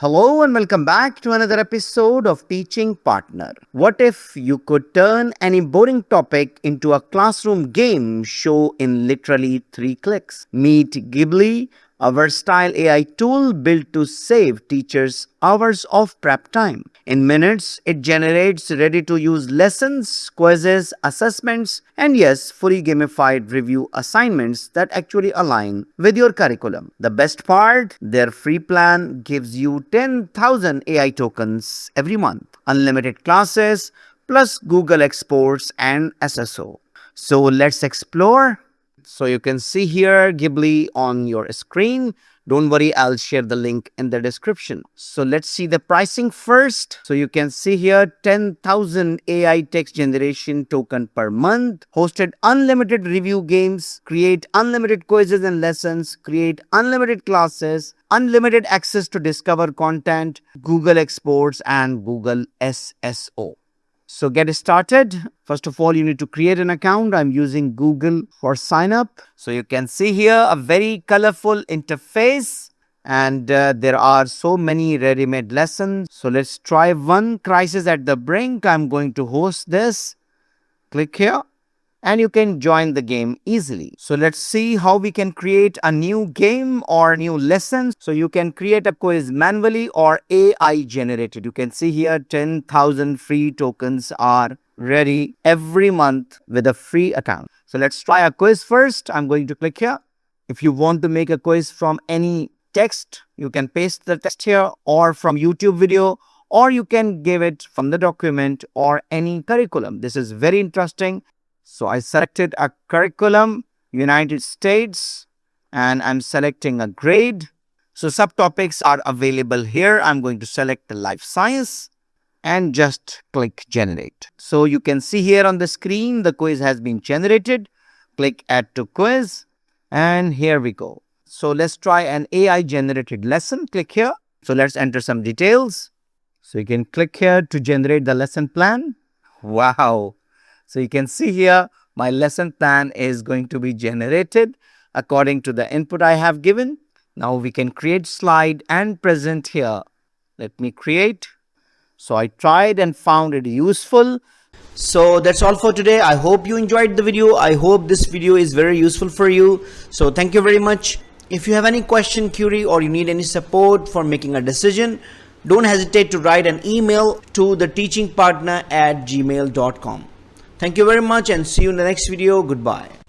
Hello and welcome back to another episode of Teaching Partner. What if you could turn any boring topic into a classroom game show in literally 3 clicks? Meet Gibbly, a versatile AI tool built to save teachers hours of prep time. In minutes, it generates ready-to-use lessons, quizzes, assessments, and yes, fully gamified review assignments that actually align with your curriculum. The best part, their free plan gives you 10,000 AI tokens every month, unlimited classes, plus Google Exports and SSO. So let's explore. So you can see here Gibbly on your screen. Don't worry, I'll share the link in the description. So let's see the pricing first. So you can see here 10,000 AI text generation token per month, hosted unlimited review games, create unlimited quizzes and lessons, create unlimited classes, unlimited access to discover content, Google Exports and Google SSO. So get started. First of all, you need to create an account. I'm using Google for sign up. So you can see here a very colorful interface and there are so many ready-made lessons. So let's try one, Crisis at the Brink. I'm going to host this. Click here and you can join the game easily. So let's see how we can create a new game or new lesson. So you can create a quiz manually or AI generated. You can see here 10,000 free tokens are ready every month with a free account. So let's try a quiz first. I'm going to click here. If you want to make a quiz from any text, you can paste the text here or from YouTube video, or you can give it from the document or any curriculum. This is very interesting. So I selected a curriculum, United States, and I'm selecting a grade. So subtopics are available here. I'm going to select the life science and just click generate. So you can see here on the screen, the quiz has been generated. Click add to quiz and here we go. So let's try an AI generated lesson. Click here. So let's enter some details. So you can click here to generate the lesson plan. Wow. So you can see here, my lesson plan is going to be generated according to the input I have given. Now we can create slide and present here. Let me create. So I tried and found it useful. So that's all for today. I hope you enjoyed the video. I hope this video is very useful for you. So thank you very much. If you have any question, query, or you need any support for making a decision, don't hesitate to write an email to theteachingpartner@gmail.com. Thank you very much and see you in the next video. Goodbye.